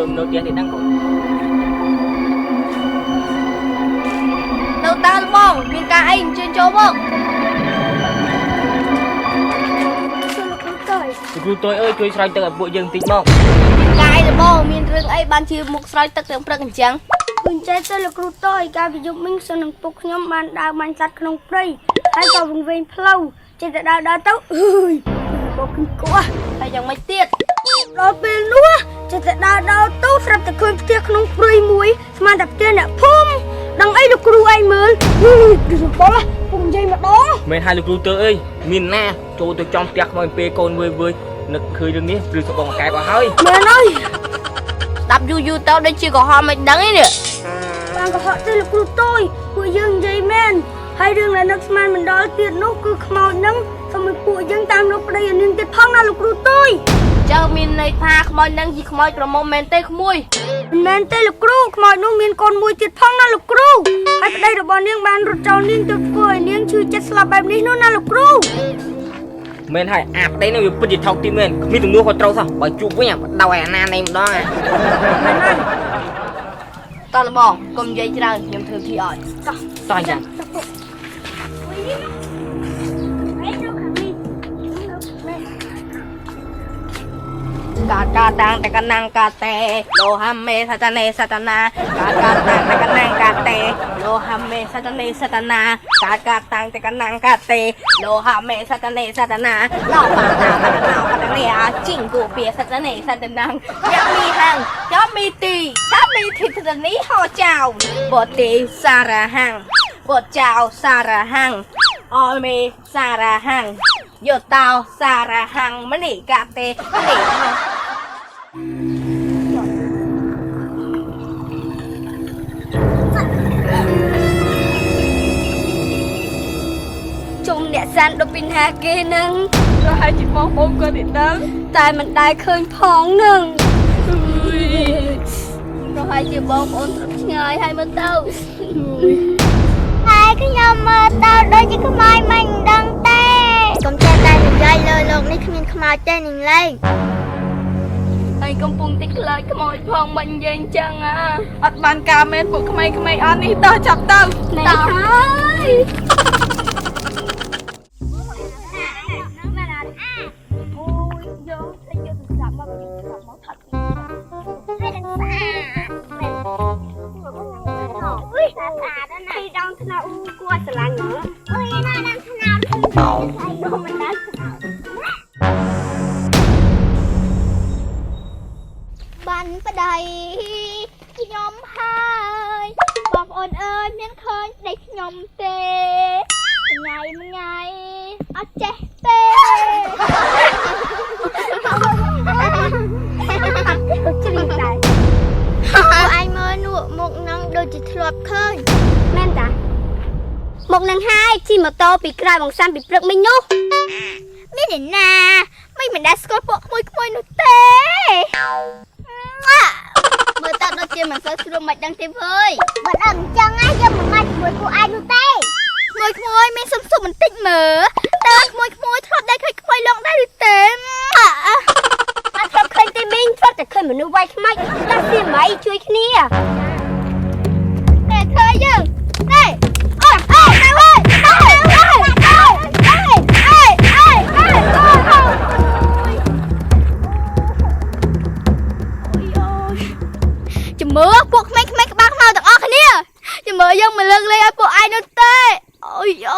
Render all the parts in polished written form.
cơm nấu chén thì đang còn đâu ta bông miền ca anh trên chỗ bông Cú tôi ơiជួយស្រោចទឹកឲ្យពួកយើងតិចមក កាយរបស់មានរឿងអីបានជាមុខស្រោចទឹកទាំងព្រឹកអញ្ចឹង គុណចេះទៅលោកគ្រូតូចកាលពីយប់មិញសិននឹងពុកខ្ញុំបានដើរបាញ់សត្វក្នុងព្រៃហើយក៏វង្វេងផ្លូវចេះតែដើរទៅអើយបោកគីកោះ ហើយយ៉ាងម៉េចទៀត ដល់ពេលនោះចេះតែដើរទៅស្រាប់តែឃើញផ្ទះក្នុងព្រៃមួយស្មានតែផ្ទះអ្នកភូមិដឹងអីលោកគ្រូឯងមើលគឺបោះពុកនិយាយម្ដង មិនឲ្យលោកគ្រូទៅអើយមានណាចូលទៅចំផ្ទះខ្មោចពេលកូនវើយនឹកឃើញរឿងនេះឬសបងកែបអស់ហើយ មែនហើយ ស្ដាប់យូរទៅដូចជាកុហកមិនដឹងទេនេះ បានកុហកទៅលោកគ្រូតូចពួកយើងនិយាយមែនហើយរឿងដែលនឹកស្មានមិនដល់ទៀតនោះគឺខ្មោចហ្នឹងសូមឲ្យពួកយើងតាមរកប្តីឲ្យនាងទៀតផងណាលោកគ្រូតូច ចឹងមានន័យថាខ្មោចនឹងជាខ្មោចប្រមុំមែនទេក្មួយ មិនមែនទេលោកគ្រូខ្មោចនោះមានកូនមួយទៀតផងណាលោកគ្រូហើយប្តីរបស់នាងបានរត់ចោលនាងទៅធ្វើឲ្យនាងឈឺចិត្តស្លាប់បែបនេះនោះណាលោកគ្រូ មិនឲ្យអាប្តីនេះវាពិតជាថោកទីមែនគ្មានទំនួលខុសត្រូវសោះបើជួបវិញបដៅឲ្យអាណានៃម្ដង មែនហើយ តោះបងកុំនិយាយច្រើនខ្ញុំធ្វើធីឲ្យ តោះអញ្ចឹង កាតាំងតែកណាំងកាតេលោហាមេសតនេសតនាកាតាំងតែកណាំងកាតេលោហាមេសតនេសតនាកាតាំងតែកណាំងកាតេលោហាមេសតនេសតនាឡោបាតាបតណោបតនេអាជីងគូពីសតនេសតនាយ៉ាមីហាំងយ៉ាមីទីថាមីធីទនីហោចៅបទីសារហាំងបតចៅសារហាំងអមេសារហាំងយោតោសារហាំងមនីកាតេមនី ជុំអ្នកសានដល់ពីណាគេនឹង ប្រហែលជាបងប្អូនគាត់ទេដឹង តែមិនដែលឃើញផងនឹង ប្រហែលជាបងប្អូនត្រឹមឆ្ងាយហើយមើលទៅ ហើយខ្ញុំមើលទៅដូចជាខ្មោចមិនដឹងទេកុំចេះតែនិយាយលើលោកនេះគ្មានខ្មោចទេនឹងលេង ហើយកំពុងតែខ្លាចខ្មោចផងមិននិយាយអញ្ចឹងអត់បានការមែនពួកក្មេងៗអត់នេះតោះចាប់ទៅ ណែហើយ បានប្តីខ្ញុំហើយបងប្អូនអើយមានឃើញប្តីខ្ញុំទេថ្ងៃអត់ចេះទេជ្រីតែអញមើលនោះមុខនឹងដូចជាធ្លាប់ឃើញ មែនតាមកនឹងហើយជិះម៉ូតូពីក្រៅបងសាំពីព្រឹកមិញនោះ មានអ្នកណាមិនដែលស្គាល់ពួកក្មួយនោះទេ មើលទៅដូចជាមិនសូវស្រួលមិនដឹងទេវើយ បើដឹងអញ្ចឹងណាយើងមិនអាចជាមួយពួកឯងនោះទេក្មួយមានសុំបន្តិចមើលតើក្មួយធ្លាប់ដែរឃើញក្មួយឡងដែរឬទេ អត់ធ្លាប់ឃើញទេមីងធ្លាប់តែឃើញមនុស្សវាយខ្មាច់តែពីម៉ៃជួយគ្នា តែឃើញយើងទេអូយអូយអូយចាំមើលពួកក្មេងៗក្បាលខ្មៅទាំងអស់គ្នាចាំមើលយើងមិនលើកលែងឲ្យពួកឯងនោះទេអូយយី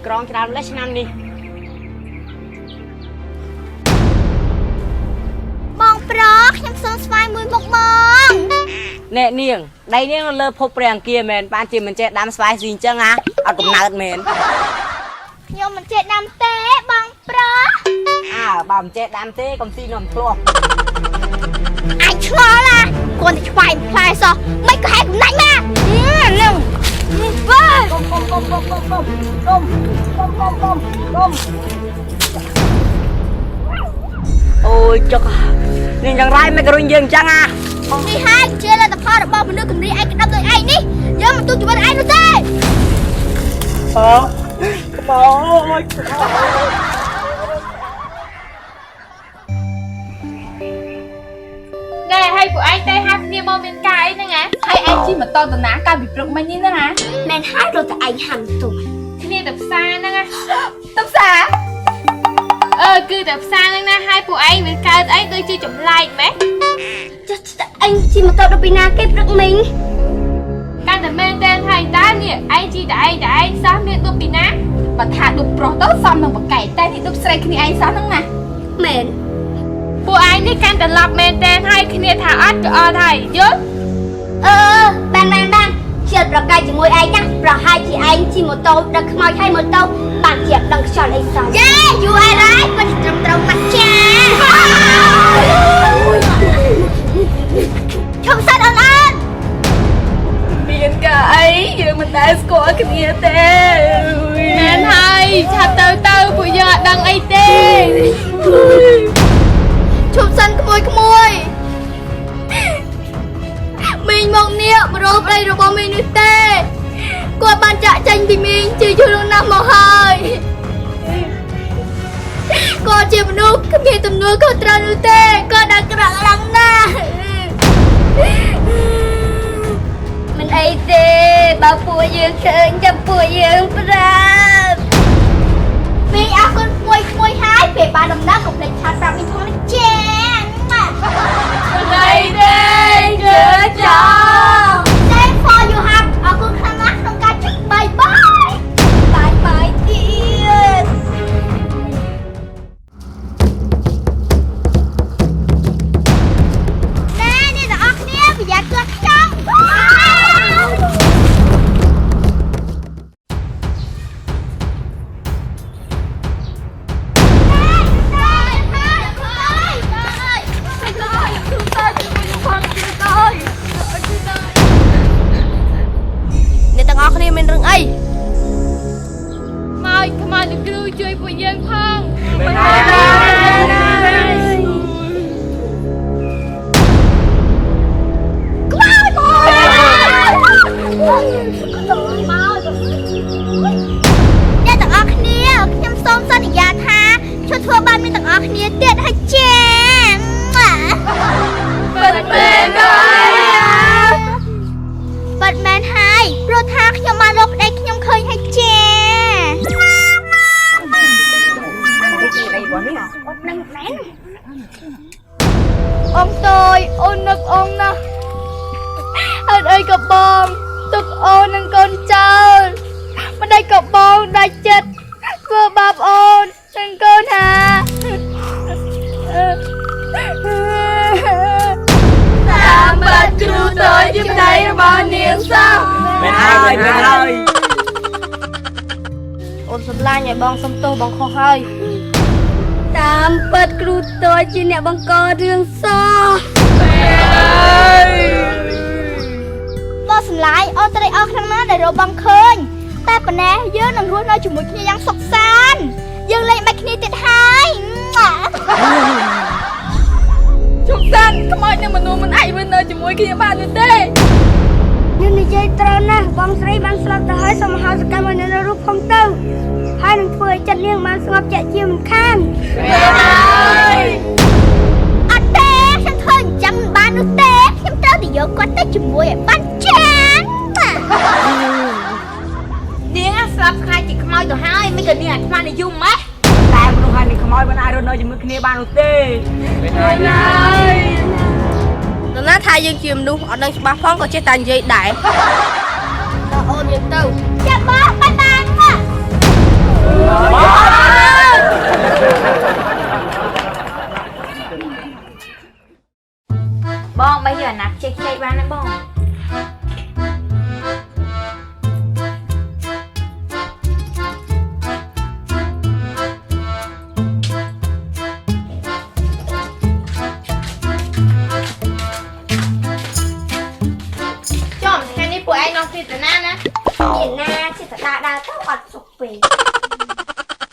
ក្រងច្រើនលេះឆ្នាំនេះ បងប្រុសខ្ញុំសូមស្វែងមួយមុខបង ណែនាងដៃនាងលើភពព្រះអង្គាមែនបានជាមិនចេះដាំស្វាយស៊ីអញ្ចឹងហ៎អត់កំណើតមែន ខ្ញុំមិនចេះដាំទេបងប្រុស បើមិនចេះដាំទេកុំស៊ីនំធ្លាប់ អាចឆ្ងល់ណាគាត់តែឆ្វែងផ្លែសោះមិនក៏ហែកកំណាញ់មកនឹង អូយចុកនាងយ៉ាងไรមិនក៏រុញយើងអញ្ចឹង នេះហើយជាលទ្ធផលរបស់មនុស្សគំរីឯកក្តាប់ដូចឯងនេះយើងមិនទូជីវិតឯងនោះទេ ណែឲ្យពួកឯងទៅហាត់គ្នាមកមានការអីហ្នឹងហ៎ហើយឯងជិះម៉ូតូទៅណាកាលពីព្រឹកមិញនេះហ្នឹងហ៎ មែនហើយរត់តែឯងហាំទុំ គ្នាទៅផ្សារហ្នឹងហ៎ទៅផ្សារគឺទៅផ្សារហ្នឹងណាហើយពួកឯងវាកើតអីដូចជាចម្លែកម៉េះ ចាស់ឯងជិះម៉ូតូដល់ពីណាគេព្រឹកមិញ កាន់តែមែនតែហើយតើនេះឯងជិះតែឯងសោះមានដប់ពីណាបើថាដប់ប្រុសទៅសំនឹងបកែកតែនេះដប់ស្រីគ្នាឯងសោះហ្នឹងណា មែន ពួកឯងនេះកាន់តែឡប់មែនតែហើយគ្នាថាអត់ក៏អត់ហើយយល់ បានជាប្រកែកជាមួយឯងណាប្រហែលជាឯងជិះម៉ូតូដឹកខ្មោចឲ្យម៉ូតូបានជាដឹងខ្យល់អីសោះយេយូរហើយពិតត្រឹមត្រូវមកចាឈប់សិនអូនអូន មានកាអីយើងមិនដែលស្គាល់គ្នាទេមែនហើយឆាប់ទៅពួកយើងអត់ដឹងអីទេ ឈប់សិនក្មួយមីងមកនេះមករោប្តីរបស់មីងនេះទេគាត់បានចាក់ចេញពីមីងជាយូរណាស់មកហើយគាត់ជាមនុស្សគ្មានទំនួលខុសត្រូវនោះទេគាត់ដាក់ក្រក់ខ្លាំងណាស់មិនអីទេបើពួកយើងឃើញចាំពួកយើងប្រាប់មីងអរគុណក្មួយហើយពេលបានដំណើរកុំភ្លេចឆាតប្រាប់មីងផងណាចា đây đây chưa cho Thanks for your help. Aku sangat suka cek. Bye bye. Bye bye dear. Nè, đi là ốc nè, bây giờ cướp xong. Mình rừng ấy Mời, mời được cứuជួយពួកយើងផង អ្នកទាំងអស់គ្នាខ្ញុំសូមសន្យាថាជួយធ្វើបានមានទាំងអស់គ្នាទៀតហើយចាពិតមែនហើយព្រោះថាខ្ញុំបានរកប្តីខ្ញុំឃើញហើយចាអូនតូចអូននឹកអូនណាស់អត់អីក៏បងទុកអូននឹងកូនចៅមិនដេចក៏បងដាច់ចិត្តធ្វើបាបអូននឹងកូនហាតាមបាត់គ្រូតូចជាប្តីរបស់នាងសោះ មែនហើយ អូនសម្លាញ់ឲ្យបងសុំទោសបងខុសហើយតាមពិតគ្រូតូចជាអ្នកបង្ករឿងសោះ បងសម្លាញ់អូនត្រេកអរខ្លាំងណាស់ដែលរកបងឃើញតែប៉ុណ្ណេះយើងនឹងរស់នៅជាមួយគ្នាយ៉ាងសុខសាន្តយើងលែងបាច់គ្នាទៀតហើយ ជប់សានខ្មោចនឹងមនុស្សមិនអាចវិននៅជាមួយគ្នាបានទេ យើងនិយាយត្រូវណាស់បងស្រីបានស្លាប់ទៅហើយសូមហៅសកម្មនៅរូបផងទៅហើយនឹងធ្វើឲ្យចិត្តនាងបានស្ងប់ជាក់ជាមិនខាន អត់ទេខ្ញុំធ្វើអញ្ចឹងមិនបាននោះទេខ្ញុំត្រូវតែយកគាត់ទៅជាមួយឲ្យបានចាស់ នាងស្លាប់ខ្លាចជាខ្មោចទៅហើយមិនក៏នាងអាខ្វានិយមម៉េះ តែមនុស្សហើយនឹងខ្មោចមិនអាចរស់នៅជាមួយគ្នាបាននោះទេ នរណាថាយើងជាមនុស្សអត់ដឹងច្បាស់ផងក៏ចេះតែនិយាយដែរដល់អូនយើងទៅ ចាំបងបាយបាយណា បងបើយកអាណាខ្ចីបានទេបង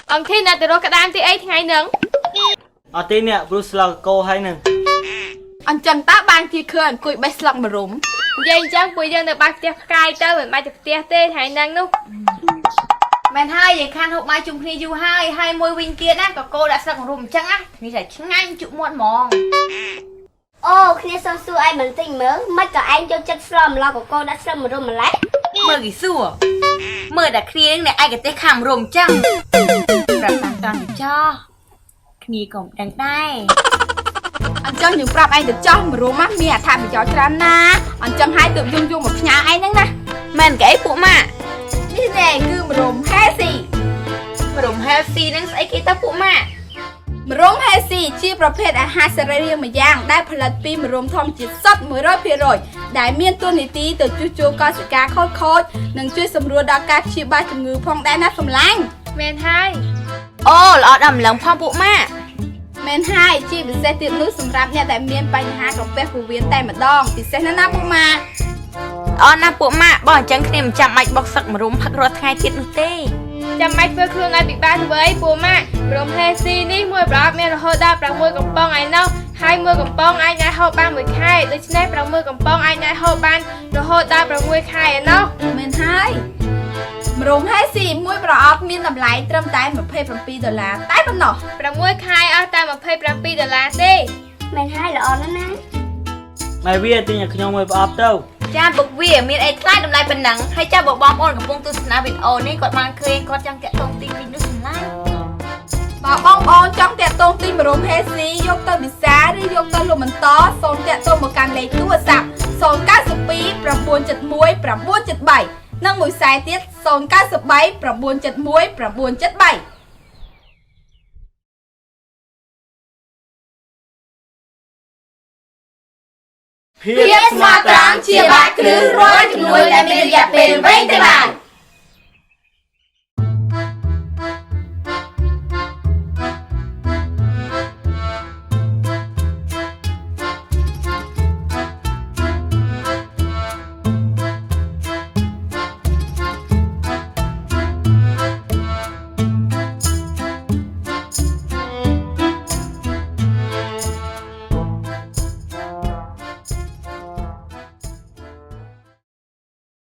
ông thi nè từ đó cả đám thì ấy ngày nướng អត់ទេអ្នកព្រោះស្លកកោហើយនឹង អញ្ចឹងតើបានជាឃើញអង្គុយបេះស្លឹកម្រុំ និយាយអញ្ចឹងពួកយើងនៅបាក់ផ្ទះផ្កាយទៅមិនបាច់ទៅផ្ទះទេថ្ងៃហ្នឹងនោះ មែនហើយយើងខានហូបបាយជុំគ្នាយូរហើយមួយវិញទៀតណាក៏គោដាក់ស្លឹករុំអញ្ចឹងណានេះតែឆ្ងាញ់ជក់មាត់ហ្មង អូគ្នាសុំសួរឯងមិនតិចមើលមិនក៏ឯងចូលចិត្តស្លម្លកកកដាក់ស្លឹកម្រុំម្លេះ មើលគេសួរមើលតែគ្នានឹងឯកទេសខាងរុំអញ្ចឹងប្រាប់តាមតាមចោះគ្នាក៏មិនដឹងដែរ អញ្ចឹងយើងប្រាប់ឯងទៅចោះម្រុំណាមានអត្ថប្រយោជន៍ច្រើនណាស់អញ្ចឹងហើយទើបយើងយកមកផ្ញើឯងហ្នឹងណា មែនគេអីពួកម៉ាក់ នេះណែគឺម្រុំហេស៊ី រុំ healthy នឹងស្អីគេទៅពួកម៉ាក់ ម្រុំហេស៊ីជាប្រភេទអាហារសរីរាង្គមួយយ៉ាងដែលផលិតពីម្រុំធម្មជាតិសុទ្ធ 100% ដែលមានតួនាទីទៅជួសជុលកោសិកាខូចៗនិងជួយសម្រួលដល់ការព្យាបាលជំងឺផងដែរណាសម្លាញ់ មែនហើយ អូល្អដល់ម្លឹងផងពួកម៉ាក់ មែនហើយជាពិសេសទៀតនោះសម្រាប់អ្នកដែលមានបញ្ហាក្រពះពោះវៀនតែម្ដងពិសេសណាស់ណាពុកម៉ា អូនណាពួកម៉ាក់បើអញ្ចឹងគ្នាមិនចាំបាច់បុកសឹកម្រុំផឹករាល់ថ្ងៃទៀតនោះទេ ចាំបាច់ធ្វើខ្លួនឲ្យពិបាកធ្វើអីពូម៉ាក់ព្រមហេស៊ីនេះមួយប្រអប់មានរហូតដល់6កំប៉ុងឯណោះហើយមួយកំប៉ុងអាចញ៉ាំហូបបានមួយខែដូច្នេះ6កំប៉ុងអាចញ៉ាំហូបបានរហូតដល់6ខែឯណោះ មែនហើយម្រុំហេស៊ីមួយប្រអប់មានតម្លៃត្រឹមតែ$27តែប៉ុណ្ណោះ 6ខែអស់តែ$27ទេ មែនហើយល្អណាស់ណា ម៉ែវាទិញឲ្យខ្ញុំមួយប្រអប់ទៅ ចាបុកវាមានអីថ្លៃតម្លៃប៉ុណ្ណឹងហើយចាបងប្អូនកំពុងទស្សនាវីដេអូនេះគាត់បានឃើញគាត់ចង់តាក់ទងទីនេះនោះសម្លាញ់ បើបងប្អូនចង់តាក់ទងទិញម្រុំហេស៊ីយកទៅវិសាឬយកទៅលំបន្តសូមតាក់ទងមកកាន់លេខទូរស័ព្ទ092 971 973និងមួយខ្សែទៀត093 971 973ភាពស្មោះត្រង់ជាបាតគ្រឹះរាល់ជំនួយដែលមានរយៈពេលវែងតែបាន